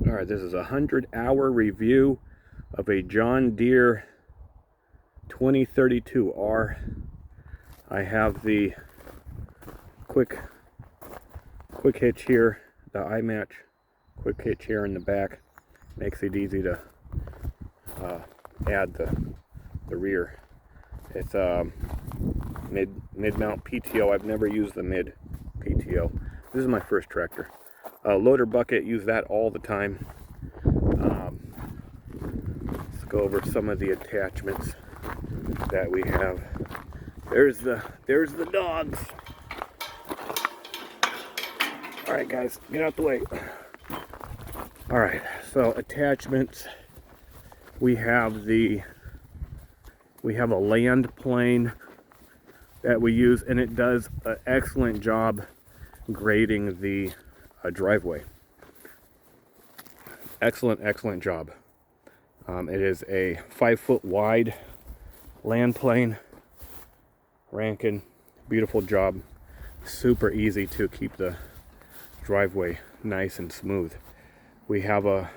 All right, this is a 100-hour review of a John Deere 2032R. I have the quick hitch here, the iMatch quick hitch here in the back. Makes it easy to add the rear. It's mid-mount PTO. I've never used the mid PTO. This is my first tractor. Loader bucket, use that all the time. Let's go over some of the attachments that we have. There's the dogs. All right, guys, get out the way. All right, so attachments. We have a land plane that we use, and it does an excellent job grading the driveway. Excellent job. It is a 5-foot wide land plane. Rankin, beautiful job. Super easy to keep the driveway nice and smooth. We have a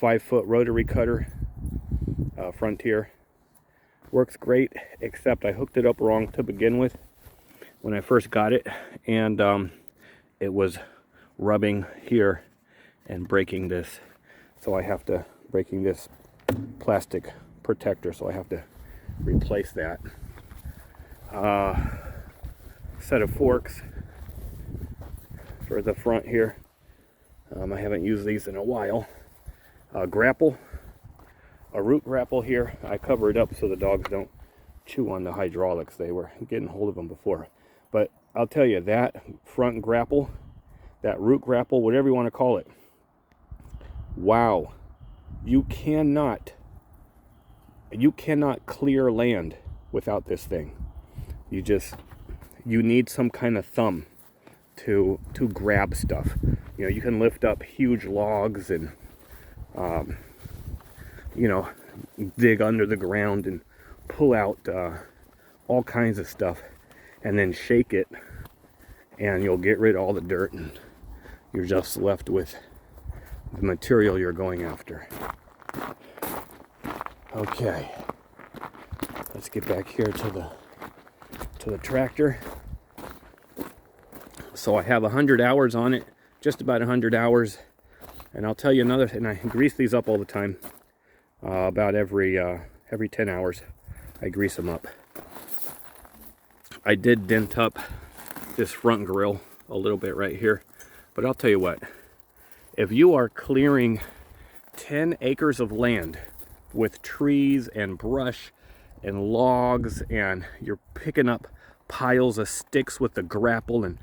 5-foot rotary cutter, Frontier. Works great, except I hooked it up wrong to begin with when I first got it, and it was rubbing here and breaking this. So I have to, breaking this plastic protector, so I have to replace that. Set of forks for the front here. I haven't used these in a while. Grapple, a root grapple here. I cover it up so the dogs don't chew on the hydraulics. They were getting hold of them before. But I'll tell you, that front grapple, that root grapple, whatever you want to call it, wow, you cannot clear land without this thing. You need some kind of thumb to grab stuff. You know, you can lift up huge logs and you know, dig under the ground and pull out all kinds of stuff, and then shake it, and you'll get rid of all the dirt, and you're just left with the material you're going after. Okay, let's get back here to the tractor. So I have 100 hours on it, just about 100 hours. And I'll tell you another thing, I grease these up all the time. About every 10 hours, I grease them up. I did dent up this front grille a little bit right here. But I'll tell you what, if you are clearing 10 acres of land with trees and brush and logs, and you're picking up piles of sticks with the grapple and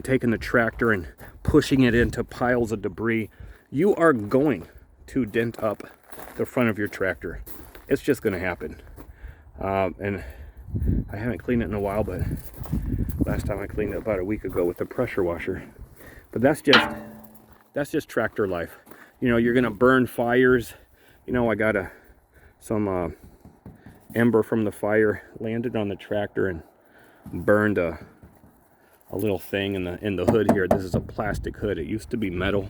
taking the tractor and pushing it into piles of debris, you are going to dent up the front of your tractor. It's just going to happen. And I haven't cleaned it in a while, but last time I cleaned it about a week ago with the pressure washer. But that's just tractor life. You know, you're going to burn fires. You know, I got some ember from the fire landed on the tractor and burned a little thing in the hood here. This is a plastic hood. It used to be metal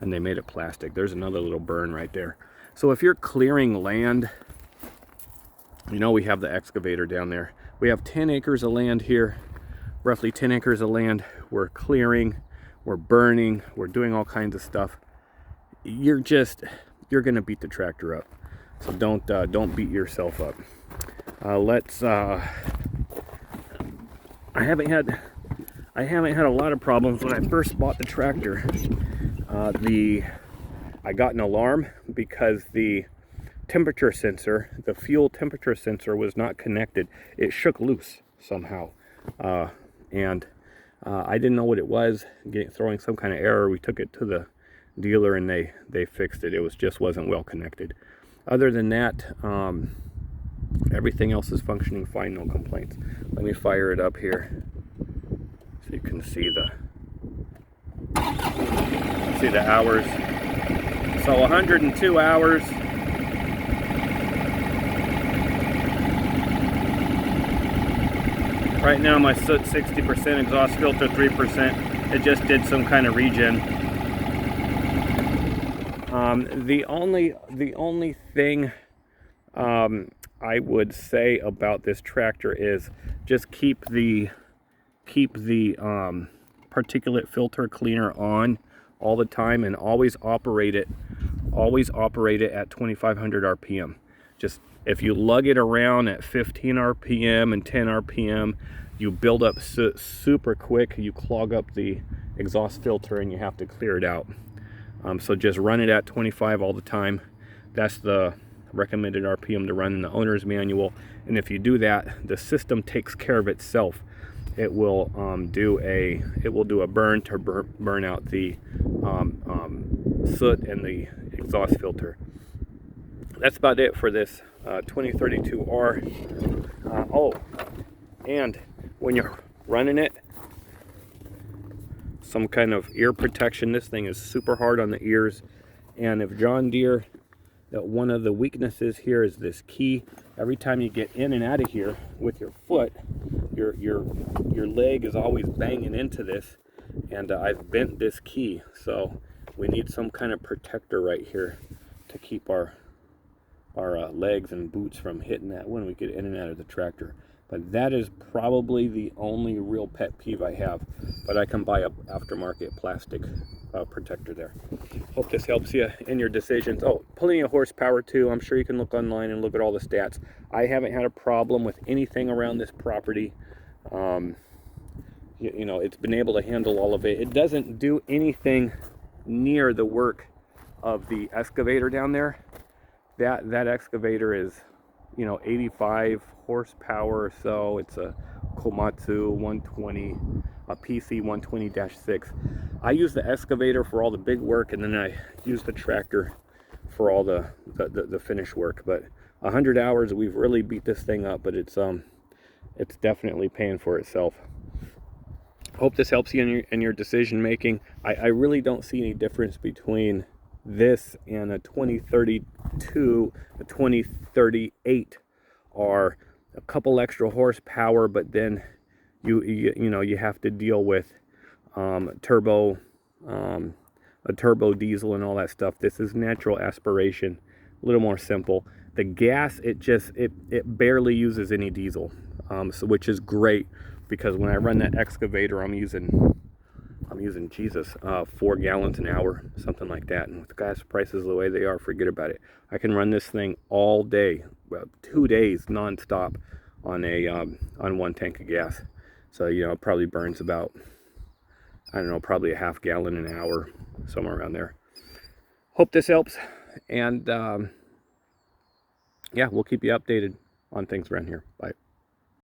and they made it plastic. There's another little burn right there. So if you're clearing land, you know, we have the excavator down there. We have 10 acres of land here, roughly 10 acres of land. We're clearing, we're burning, we're doing all kinds of stuff. You're gonna beat the tractor up. So don't beat yourself up. I haven't had a lot of problems. When I first bought the tractor, I got an alarm because the temperature sensor, the fuel temperature sensor, was not connected. It shook loose somehow, and I didn't know what it was. Throwing some kind of error. We took it to the dealer and they fixed it. It just wasn't well connected. Other than that, everything else is functioning fine, no complaints. Let me fire it up here so you can see the hours. So 102 hours. Right now my soot 60%, exhaust filter 3%. It just did some kind of regen. The only thing I would say about this tractor is just keep the particulate filter cleaner on all the time, and always operate it at 2500 RPM. Just if you lug it around at 15 RPM and 10 RPM, you build up super quick. You clog up the exhaust filter and you have to clear it out. So just run it at 25 all the time. That's the recommended RPM to run in the owner's manual. And if you do that, the system takes care of itself. It will do a burn to burn out the soot and the exhaust filter. That's about it for this 2032R. Oh, and when you're running it, some kind of ear protection. This thing is super hard on the ears, and if John Deere, one of the weaknesses here is this key. Every time you get in and out of here with your foot, your leg is always banging into this, and I've bent this key, so we need some kind of protector right here to keep our legs and boots from hitting that when we get in and out of the tractor. But that is probably the only real pet peeve I have. But I can buy a aftermarket plastic protector there. Hope this helps you in your decisions. Oh, plenty of horsepower too. I'm sure you can look online and look at all the stats. I haven't had a problem with anything around this property. You know, it's been able to handle all of it. It doesn't do anything near the work of the excavator down there. That excavator is, you know, 85 horsepower or so. It's a Komatsu 120, a PC 120-6. I use the excavator for all the big work, and then I use the tractor for all the finish work. But 100 hours, we've really beat this thing up, but it's definitely paying for itself. Hope this helps you in your decision making. I really don't see any difference between this and a 2032, a 2038 are a couple extra horsepower, but then you know you have to deal with a turbo diesel and all that stuff. This is natural aspiration, a little more simple. The gas, it barely uses any diesel, so which is great, because when I run that excavator, I'm using 4 gallons an hour, something like that. And with gas prices the way they are, forget about it. I can run this thing all day, well, 2 days non-stop on on 1 tank of gas. So, you know, it probably burns about, I don't know, probably a half gallon an hour, somewhere around there. Hope this helps, and yeah, we'll keep you updated on things around here. Bye.